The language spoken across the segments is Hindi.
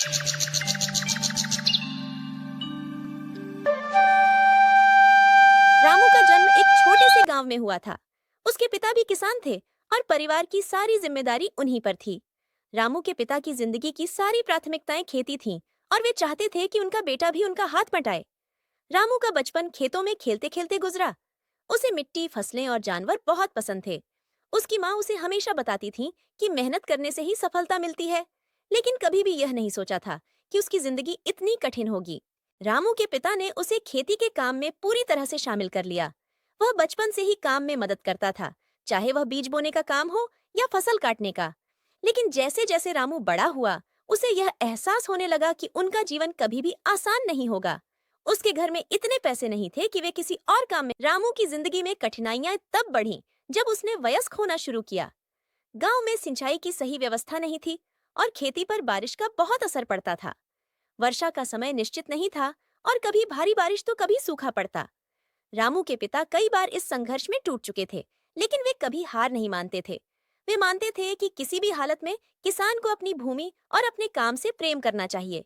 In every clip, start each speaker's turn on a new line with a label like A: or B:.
A: रामू का जन्म एक छोटे से गांव में हुआ था। उसके पिता भी किसान थे और परिवार की सारी जिम्मेदारी उन्हीं पर थी। रामू के पिता की जिंदगी की सारी प्राथमिकताएं खेती थीं और वे चाहते थे कि उनका बेटा भी उनका हाथ बटाए। रामू का बचपन खेतों में खेलते खेलते गुजरा। उसे मिट्टी, फसलें और जानवर बहुत पसंद थे। उसकी माँ उसे हमेशा बताती थी कि मेहनत करने से ही सफलता मिलती है, लेकिन कभी भी यह नहीं सोचा था कि उसकी जिंदगी इतनी कठिन होगी। रामू के पिता ने उसे खेती के काम में पूरी तरह से शामिल कर लिया। वह बचपन से ही काम में मदद करता था, चाहे वह बीज बोने का काम हो या फसल काटने का। लेकिन जैसे जैसे रामू बड़ा हुआ, उसे यह एहसास होने लगा कि उनका जीवन कभी भी आसान नहीं होगा। उसके घर में इतने पैसे नहीं थे कि वे किसी और काम में। रामू की जिंदगी में कठिनाइयां तब बढ़ीं जब उसने वयस्क होना शुरू किया। गांव में सिंचाई की सही व्यवस्था नहीं थी और खेती पर बारिश का बहुत असर पड़ता था। वर्षा का समय निश्चित नहीं था और कभी भारी बारिश तो कभी सूखा पड़ता। रामू के पिता कई बार इस संघर्ष में टूट चुके थे, लेकिन वे कभी हार नहीं मानते थे। वे मानते थे कि किसी भी हालत में किसान को अपनी भूमि और अपने काम से प्रेम करना चाहिए।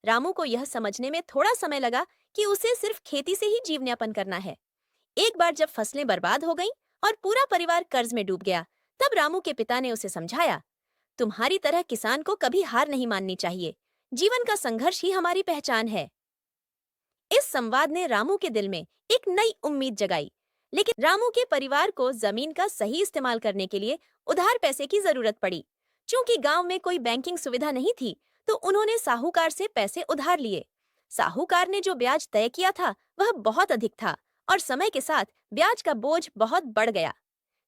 A: रामू को यह समझने में थोड़ा समय लगा कि उसे सिर्फ खेती से ही जीवन यापन करना है। एक बार जब फसलें बर्बाद हो गईं और पूरा परिवार कर्ज में डूब गया, तब रामू के पिता ने उसे समझाया, तुम्हारी तरह किसान को कभी हार नहीं माननी चाहिए। जीवन का संघर्ष ही हमारी पहचान है। इस संवाद ने रामू के दिल में एक नई उम्मीद जगाई। लेकिन रामू के परिवार को जमीन का सही इस्तेमाल करने के लिए उधार पैसे की जरूरत पड़ी। चूंकि गांव में कोई बैंकिंग सुविधा नहीं थी, तो उन्होंने साहूकार से पैसे उधार लिए। साहूकार ने जो ब्याज तय किया था वह बहुत अधिक था और समय के साथ ब्याज का बोझ बहुत बढ़ गया।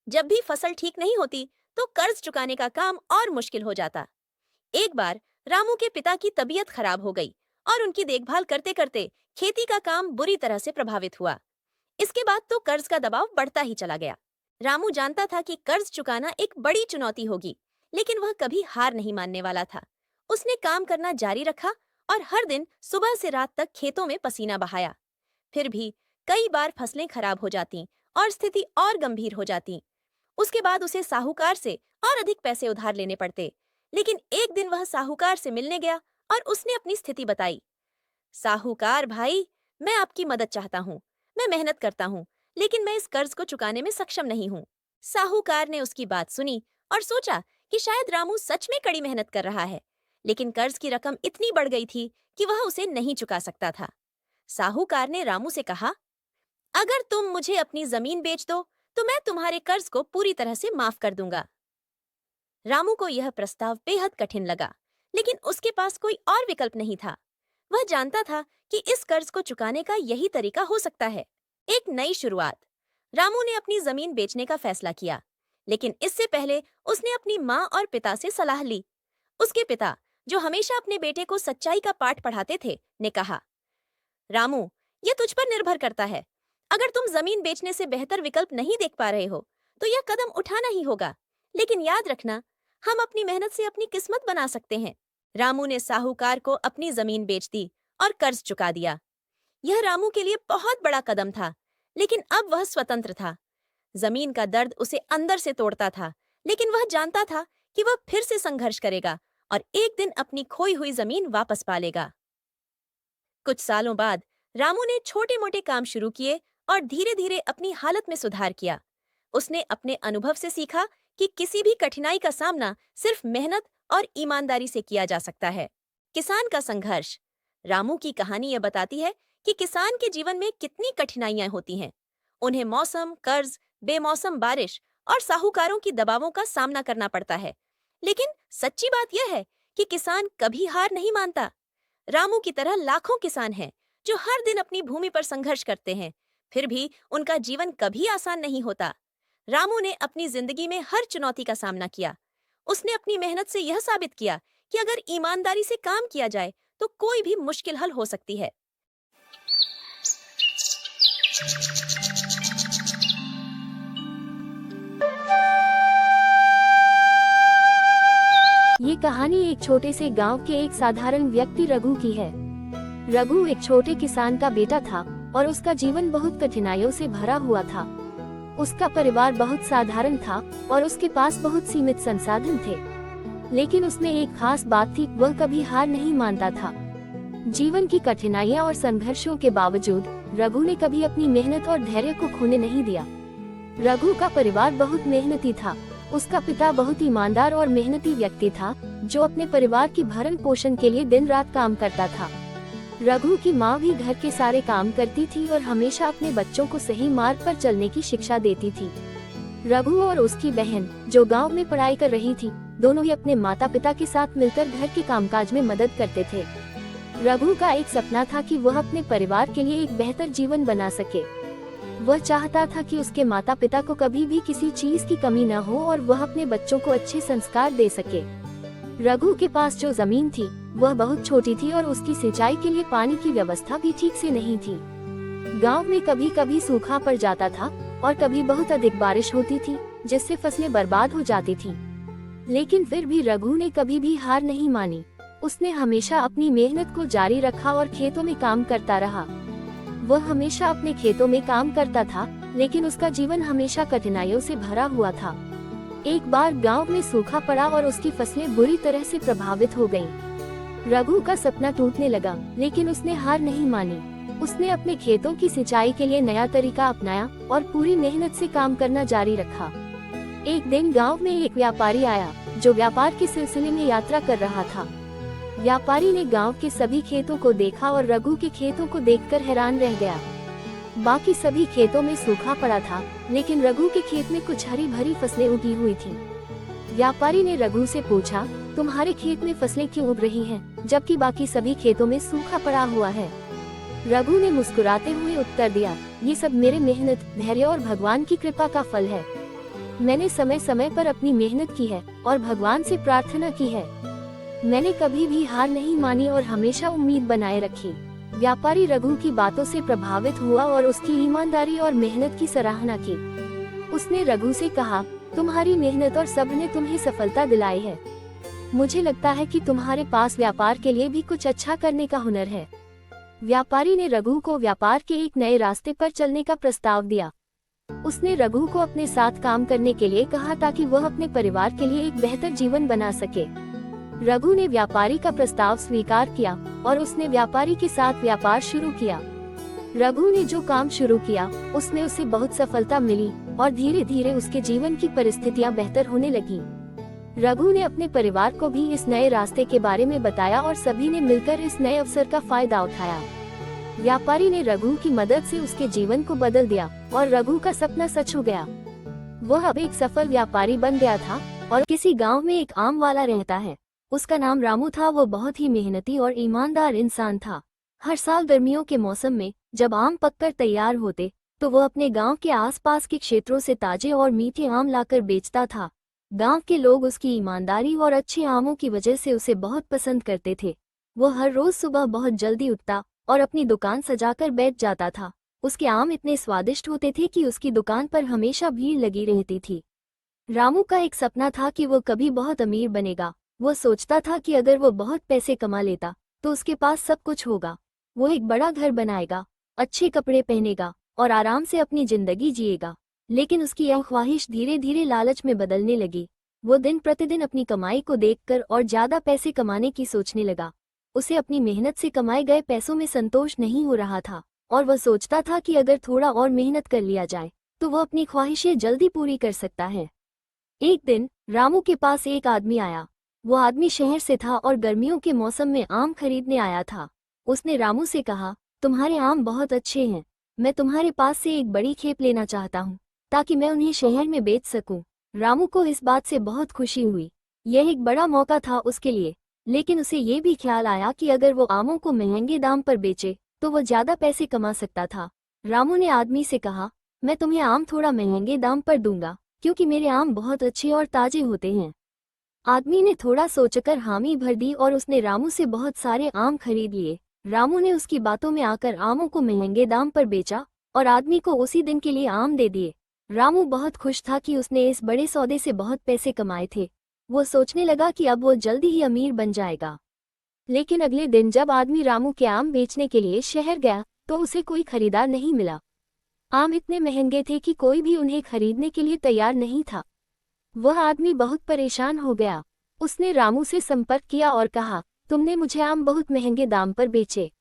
A: जब भी फसल ठीक नहीं होती, तो कर्ज चुकाने का काम और मुश्किल हो जाता। एक बार रामू के पिता की तबीयत खराब हो गई और उनकी देखभाल करते करते खेती का काम बुरी तरह से प्रभावित हुआ। इसके बाद तो कर्ज का दबाव बढ़ता ही चला गया। रामू जानता था कि कर्ज चुकाना एक बड़ी चुनौती होगी, लेकिन वह कभी हार नहीं मानने वाला था। उसने काम करना जारी रखा और हर दिन सुबह से रात तक खेतों में पसीना बहाया। फिर भी कई बार फसलें खराब हो जाती और स्थिति और गंभीर हो जाती। उसके बाद उसे साहूकार से और अधिक पैसे उधार लेने पड़ते। लेकिन एक दिन वह साहूकार से मिलने गया और उसने अपनी स्थिति बताई। साहूकार भाई, मैं आपकी मदद चाहता हूँ। मैं मेहनत करता हूँ, लेकिन मैं इस कर्ज को चुकाने में सक्षम नहीं हूँ। साहूकार ने उसकी बात सुनी और सोचा कि शायद रामू सच में कड़ी मेहनत कर रहा है, लेकिन कर्ज की रकम इतनी बढ़ गई थी कि वह उसे नहीं चुका सकता था। साहूकार ने रामू से कहा, अगर तुम मुझे अपनी जमीन बेच दो, तो मैं तुम्हारे कर्ज को पूरी तरह से माफ कर दूंगा। रामू को यह प्रस्ताव बेहद कठिन लगा, लेकिन उसके पास कोई और विकल्प नहीं था। वह जानता था कि इस कर्ज को चुकाने का यही तरीका हो सकता है। एक नई शुरुआत। रामू ने अपनी जमीन बेचने का फैसला किया, लेकिन इससे पहले उसने अपनी माँ और पिता से सलाह ली। उसके पिता, जो हमेशा अपने बेटे को सच्चाई का पाठ पढ़ाते थे, ने कहा, रामू, यह तुझ पर निर्भर करता है। अगर तुम जमीन बेचने से बेहतर विकल्प नहीं देख पा रहे हो, तो यह कदम उठाना ही होगा। लेकिन याद रखना, हम अपनी मेहनत से अपनी किस्मत बना सकते हैं। रामू ने साहूकार को अपनी जमीन बेच दी और कर्ज चुका दिया। यह रामू के लिए बहुत बड़ा कदम था, लेकिन अब वह स्वतंत्र था। जमीन का दर्द उसे अंदर से तोड़ता था, लेकिन वह जानता था कि वह फिर से संघर्ष करेगा और एक दिन अपनी खोई हुई जमीन वापस पा लेगा। कुछ सालों बाद रामू ने छोटे मोटे काम शुरू किए और धीरे धीरे अपनी हालत में सुधार किया। उसने अपने अनुभव से सीखा कि किसी भी कठिनाई का सामना सिर्फ मेहनत और ईमानदारी से किया जा सकता है। किसान का संघर्ष। रामू की कहानी यह बताती है कि किसान के जीवन में कितनी कठिनाइयां होती हैं। उन्हें मौसम, कर्ज, बेमौसम बारिश और साहूकारों की दबावों का सामना करना पड़ता है। लेकिन सच्ची बात यह है कि किसान कभी हार नहीं मानता। रामू की तरह लाखों किसान हैं जो हर दिन अपनी भूमि पर संघर्ष करते हैं, फिर भी उनका जीवन कभी आसान नहीं होता। रामू ने अपनी जिंदगी में हर चुनौती का सामना किया। उसने अपनी मेहनत से यह साबित किया कि अगर ईमानदारी से काम किया जाए तो कोई भी मुश्किल हल हो सकती है।
B: ये कहानी एक छोटे से गांव के एक साधारण व्यक्ति रघु की है। रघु एक छोटे किसान का बेटा था और उसका जीवन बहुत कठिनाइयों से भरा हुआ था। उसका परिवार बहुत साधारण था और उसके पास बहुत सीमित संसाधन थे। लेकिन उसमें एक खास बात थी, वह कभी हार नहीं मानता था। जीवन की कठिनाइयां और संघर्षों के बावजूद रघु ने कभी अपनी मेहनत और धैर्य को खोने नहीं दिया। रघु का परिवार बहुत मेहनती था। उसका पिता बहुत ईमानदार और मेहनती व्यक्ति था, जो अपने परिवार की भरण पोषण के लिए दिन रात काम करता था। रघु की माँ भी घर के सारे काम करती थी और हमेशा अपने बच्चों को सही मार्ग पर चलने की शिक्षा देती थी। रघु और उसकी बहन, जो गांव में पढ़ाई कर रही थी, दोनों ही अपने माता पिता के साथ मिलकर घर के कामकाज में मदद करते थे। रघु का एक सपना था कि वह अपने परिवार के लिए एक बेहतर जीवन बना सके। वह चाहता था कि उसके माता पिता को कभी भी किसी चीज की कमी न हो और वह अपने बच्चों को अच्छे संस्कार दे सके। रघु के पास जो जमीन थी वह बहुत छोटी थी और उसकी सिंचाई के लिए पानी की व्यवस्था भी ठीक से नहीं थी। गांव में कभी कभी सूखा पड़ जाता था और कभी बहुत अधिक बारिश होती थी, जिससे फसलें बर्बाद हो जाती थी। लेकिन फिर भी रघु ने कभी भी हार नहीं मानी। उसने हमेशा अपनी मेहनत को जारी रखा और खेतों में काम करता रहा। वह हमेशा अपने खेतों में काम करता था, लेकिन उसका जीवन हमेशा कठिनाइयों से भरा हुआ था। एक बार गांव में सूखा पड़ा और उसकी फसलें बुरी तरह से प्रभावित हो गईं। रघु का सपना टूटने लगा, लेकिन उसने हार नहीं मानी। उसने अपने खेतों की सिंचाई के लिए नया तरीका अपनाया और पूरी मेहनत से काम करना जारी रखा। एक दिन गांव में एक व्यापारी आया, जो व्यापार के सिलसिले में यात्रा कर रहा था। व्यापारी ने गांव के सभी खेतों को देखा और रघु के खेतों को देखकर हैरान रह गया। बाकी सभी खेतों में सूखा पड़ा था, लेकिन रघु के खेत में कुछ हरी भरी फसलें उगी हुई थीं। व्यापारी ने रघु से पूछा, तुम्हारे खेत में फसलें क्यों उग रही हैं, जबकि बाकी सभी खेतों में सूखा पड़ा हुआ है? रघु ने मुस्कुराते हुए उत्तर दिया, ये सब मेरे मेहनत, धैर्य और भगवान की कृपा का फल है। मैंने समय समय पर अपनी मेहनत की है और भगवान से प्रार्थना की है। मैंने कभी भी हार नहीं मानी और हमेशा उम्मीद बनाए रखी। व्यापारी रघु की बातों से प्रभावित हुआ और उसकी ईमानदारी और मेहनत की सराहना की। उसने रघु से कहा, तुम्हारी मेहनत और सब्र ने तुम्हें सफलता दिलाई है। मुझे लगता है कि तुम्हारे पास व्यापार के लिए भी कुछ अच्छा करने का हुनर है। व्यापारी ने रघु को व्यापार के एक नए रास्ते पर चलने का प्रस्ताव दिया। उसने रघु को अपने साथ काम करने के लिए कहा ताकि वह अपने परिवार के लिए एक बेहतर जीवन बना सके। रघु ने व्यापारी का प्रस्ताव स्वीकार किया और उसने व्यापारी के साथ व्यापार शुरू किया। रघु ने जो काम शुरू किया उसमें उसे बहुत सफलता मिली और धीरे धीरे उसके जीवन की परिस्थितियां बेहतर होने लगी। रघु ने अपने परिवार को भी इस नए रास्ते के बारे में बताया और सभी ने मिलकर इस नए अवसर का फायदा उठाया। व्यापारी ने रघु की मदद से उसके जीवन को बदल दिया और रघु का सपना सच हो गया। वह अब एक सफल व्यापारी बन गया था और किसी गांव में एक आम वाला रहता है। उसका नाम रामू था। वो बहुत ही मेहनती और ईमानदार इंसान था। हर साल गर्मियों के मौसम में जब आम पककर तैयार होते तो वो अपने गांव के आसपास के क्षेत्रों से ताजे और मीठे आम लाकर बेचता था। गांव के लोग उसकी ईमानदारी और अच्छे आमों की वजह से उसे बहुत पसंद करते थे। वो हर रोज सुबह बहुत जल्दी उठता और अपनी दुकान सजाकर बैठ जाता था। उसके आम इतने स्वादिष्ट होते थे कि उसकी दुकान पर हमेशा भीड़ लगी रहती थी। रामू का एक सपना था कि वो कभी बहुत अमीर बनेगा। वो सोचता था कि अगर वो बहुत पैसे कमा लेता तो उसके पास सब कुछ होगा। वो एक बड़ा घर बनाएगा, अच्छे कपड़े पहनेगा और आराम से अपनी जिंदगी जिएगा। लेकिन उसकी यह ख्वाहिश धीरे धीरे लालच में बदलने लगी। वो दिन प्रतिदिन अपनी कमाई को देखकर और ज्यादा पैसे कमाने की सोचने लगा। उसे अपनी मेहनत से कमाए गए पैसों में संतोष नहीं हो रहा था और वह सोचता था कि अगर थोड़ा और मेहनत कर लिया जाए तो वह अपनी ख्वाहिशें जल्दी पूरी कर सकता है। एक दिन रामू के पास एक आदमी आया। वो आदमी शहर से था और गर्मियों के मौसम में आम खरीदने आया था। उसने रामू से कहा, तुम्हारे आम बहुत अच्छे हैं। मैं तुम्हारे पास से एक बड़ी खेप लेना चाहता हूँ ताकि मैं उन्हें शहर में बेच सकूं। रामू को इस बात से बहुत खुशी हुई। यह एक बड़ा मौका था उसके लिए, लेकिन उसे ये भी ख्याल आया कि अगर वो आमों को महंगे दाम पर बेचे तो वो ज्यादा पैसे कमा सकता था। रामू ने आदमी से कहा, मैं तुम्हें आम थोड़ा महंगे दाम पर दूंगा क्योंकि मेरे आम बहुत अच्छे और ताजे होते हैं। आदमी ने थोड़ा सोचकर हामी भर दी और उसने रामू से बहुत सारे आम खरीद लिए। रामू ने उसकी बातों में आकर आमों को महंगे दाम पर बेचा और आदमी को उसी दिन के लिए आम दे दिए। रामू बहुत खुश था कि उसने इस बड़े सौदे से बहुत पैसे कमाए थे। वो सोचने लगा कि अब वो जल्दी ही अमीर बन जाएगा। लेकिन अगले दिन जब आदमी रामू के आम बेचने के लिए शहर गया तो उसे कोई खरीदार नहीं मिला। आम इतने महंगे थे कि कोई भी उन्हें खरीदने के लिए तैयार नहीं था। वह आदमी बहुत परेशान हो गया। उसने रामू से संपर्क किया और कहा, तुमने मुझे आम बहुत महंगे दाम पर बेचे।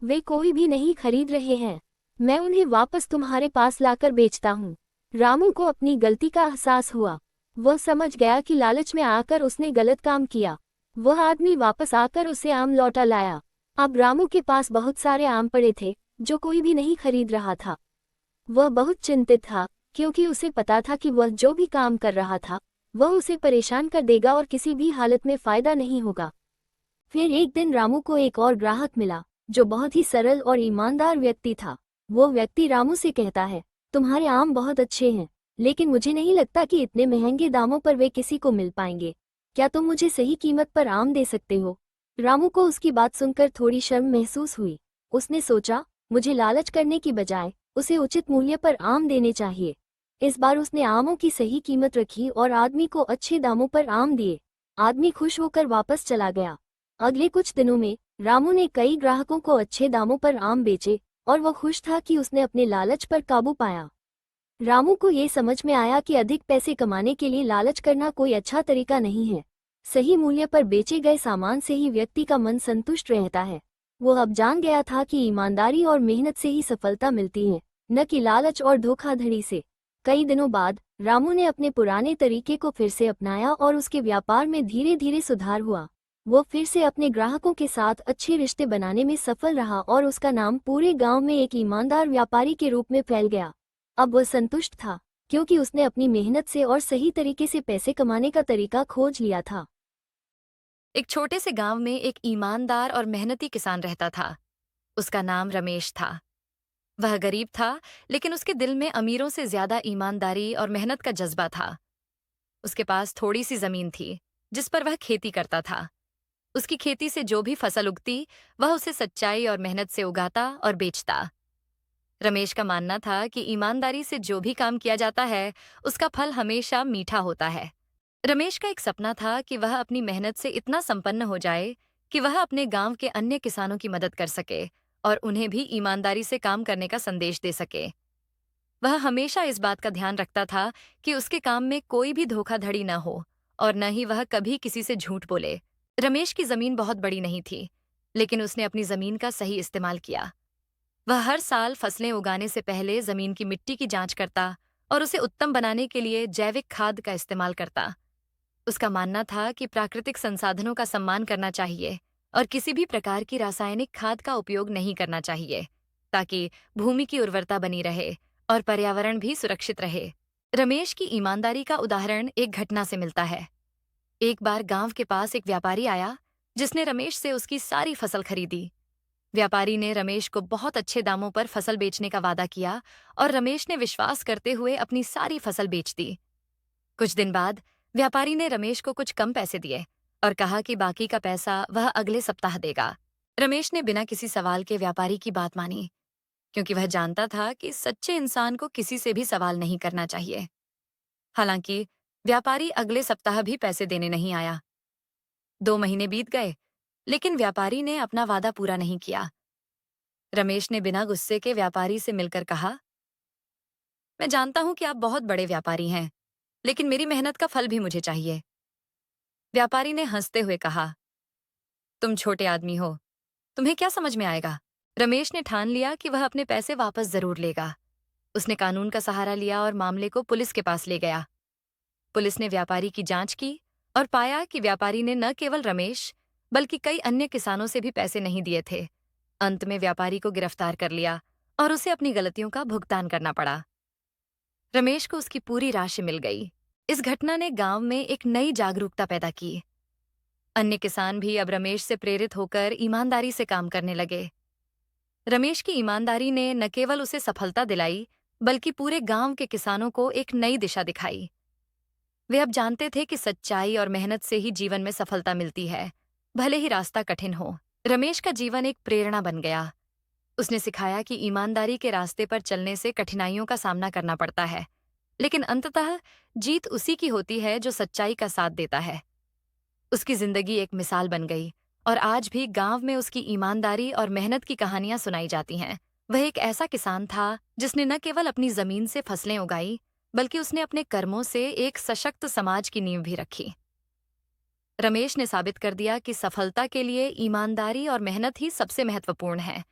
B: वे कोई भी नहीं खरीद रहे हैं। मैं उन्हें वापस तुम्हारे पास लाकर बेचता हूँ। रामू को अपनी गलती का एहसास हुआ। वह समझ गया कि लालच में आकर उसने गलत काम किया। वह आदमी वापस आकर उसे आम लौटा लाया। अब रामू के पास बहुत सारे आम पड़े थे जो कोई भी नहीं खरीद रहा था। वह बहुत चिंतित था क्योंकि उसे पता था कि वह जो भी काम कर रहा था वह उसे परेशान कर देगा और किसी भी हालत में फायदा नहीं होगा। फिर एक दिन रामू को एक और ग्राहक मिला जो बहुत ही सरल और ईमानदार व्यक्ति था। वो व्यक्ति रामू से कहता है, तुम्हारे आम बहुत अच्छे हैं, लेकिन मुझे नहीं लगता कि इतने महंगे दामों पर वे किसी को मिल पाएंगे। क्या तुम मुझे सही कीमत पर आम दे सकते हो? रामू को उसकी बात सुनकर थोड़ी शर्म महसूस हुई। उसने सोचा, मुझे लालच करने की बजाय उसे उचित मूल्य पर आम देने चाहिए। इस बार उसने आमों की सही कीमत रखी और आदमी को अच्छे दामों पर आम दिए। आदमी खुश होकर वापस चला गया। अगले कुछ दिनों में रामू ने कई ग्राहकों को अच्छे दामों पर आम बेचे और वह खुश था कि उसने अपने लालच पर काबू पाया। रामू को ये समझ में आया कि अधिक पैसे कमाने के लिए लालच करना कोई अच्छा तरीका नहीं है। सही मूल्य पर बेचे गए सामान से ही व्यक्ति का मन संतुष्ट रहता है। वो अब जान गया था कि ईमानदारी और मेहनत से ही सफलता मिलती है, न कि लालच और धोखाधड़ी से। कई दिनों बाद रामू ने अपने पुराने तरीके को फिर से अपनाया और उसके व्यापार में धीरे धीरे सुधार हुआ। वो फिर से अपने ग्राहकों के साथ अच्छे रिश्ते बनाने में सफल रहा और उसका नाम पूरे गांव में एक ईमानदार व्यापारी के रूप में फैल गया। अब वह संतुष्ट था क्योंकि उसने अपनी मेहनत से और सही तरीके से पैसे कमाने का तरीका खोज लिया था।
C: एक छोटे से गांव में एक ईमानदार और मेहनती किसान रहता था। उसका नाम रमेश था। वह गरीब था, लेकिन उसके दिल में अमीरों से ज्यादा ईमानदारी और मेहनत का जज्बा था। उसके पास थोड़ी सी जमीन थी जिस पर वह खेती करता था। उसकी खेती से जो भी फसल उगती वह उसे सच्चाई और मेहनत से उगाता और बेचता। रमेश का मानना था कि ईमानदारी से जो भी काम किया जाता है उसका फल हमेशा मीठा होता है। रमेश का एक सपना था कि वह अपनी मेहनत से इतना संपन्न हो जाए कि वह अपने गांव के अन्य किसानों की मदद कर सके और उन्हें भी ईमानदारी से काम करने का संदेश दे सके। वह हमेशा इस बात का ध्यान रखता था कि उसके काम में कोई भी धोखाधड़ी न हो और न ही वह कभी किसी से झूठ बोले। रमेश की जमीन बहुत बड़ी नहीं थी, लेकिन उसने अपनी जमीन का सही इस्तेमाल किया। वह हर साल फसलें उगाने से पहले जमीन की मिट्टी की जांच करता और उसे उत्तम बनाने के लिए जैविक खाद का इस्तेमाल करता। उसका मानना था कि प्राकृतिक संसाधनों का सम्मान करना चाहिए और किसी भी प्रकार की रासायनिक खाद का उपयोग नहीं करना चाहिए, ताकि भूमि की उर्वरता बनी रहे और पर्यावरण भी सुरक्षित रहे। रमेश की ईमानदारी का उदाहरण एक घटना से मिलता है। एक बार गांव के पास एक व्यापारी आया जिसने रमेश से उसकी सारी फसल खरीदी। व्यापारी ने रमेश को बहुत अच्छे दामों पर फसल बेचने का वादा किया और रमेश ने विश्वास करते हुए अपनी सारी फसल बेच दी। कुछ दिन बाद व्यापारी ने रमेश को कुछ कम पैसे दिए और कहा कि बाकी का पैसा वह अगले सप्ताह देगा। रमेश ने बिना किसी सवाल के व्यापारी की बात मानी, क्योंकि वह जानता था कि सच्चे इंसान को किसी से भी सवाल नहीं करना चाहिए। हालांकि व्यापारी अगले सप्ताह भी पैसे देने नहीं आया। 2 महीने बीत गए, लेकिन व्यापारी ने अपना वादा पूरा नहीं किया। रमेश ने बिना गुस्से के व्यापारी से मिलकर कहा, मैं जानता हूं कि आप बहुत बड़े व्यापारी हैं, लेकिन मेरी मेहनत का फल भी मुझे चाहिए। व्यापारी ने हंसते हुए कहा, तुम छोटे आदमी हो, तुम्हें क्या समझ में आएगा। रमेश ने ठान लिया कि वह अपने पैसे वापस जरूर लेगा। उसने कानून का सहारा लिया और मामले को पुलिस के पास ले गया। पुलिस ने व्यापारी की जांच की और पाया कि व्यापारी ने न केवल रमेश बल्कि कई अन्य किसानों से भी पैसे नहीं दिए थे। अंत में व्यापारी को गिरफ्तार कर लिया और उसे अपनी गलतियों का भुगतान करना पड़ा। रमेश को उसकी पूरी राशि मिल गई। इस घटना ने गांव में एक नई जागरूकता पैदा की। अन्य किसान भी अब रमेश से प्रेरित होकर ईमानदारी से काम करने लगे। रमेश की ईमानदारी ने न केवल उसे सफलता दिलाई, बल्कि पूरे गांव के किसानों को एक नई दिशा दिखाई। वे अब जानते थे कि सच्चाई और मेहनत से ही जीवन में सफलता मिलती है, भले ही रास्ता कठिन हो। रमेश का जीवन एक प्रेरणा बन गया। उसने सिखाया कि ईमानदारी के रास्ते पर चलने से कठिनाइयों का सामना करना पड़ता है, लेकिन अंततः जीत उसी की होती है जो सच्चाई का साथ देता है। उसकी जिंदगी एक मिसाल बन गई और आज भी गांव में उसकी ईमानदारी और मेहनत की कहानियां सुनाई जाती हैं। वह एक ऐसा किसान था जिसने न केवल अपनी जमीन से फसलें उगाई, बल्कि उसने अपने कर्मों से एक सशक्त समाज की नींव भी रखी। रमेश ने साबित कर दिया कि सफलता के लिए ईमानदारी और मेहनत ही सबसे महत्वपूर्ण है।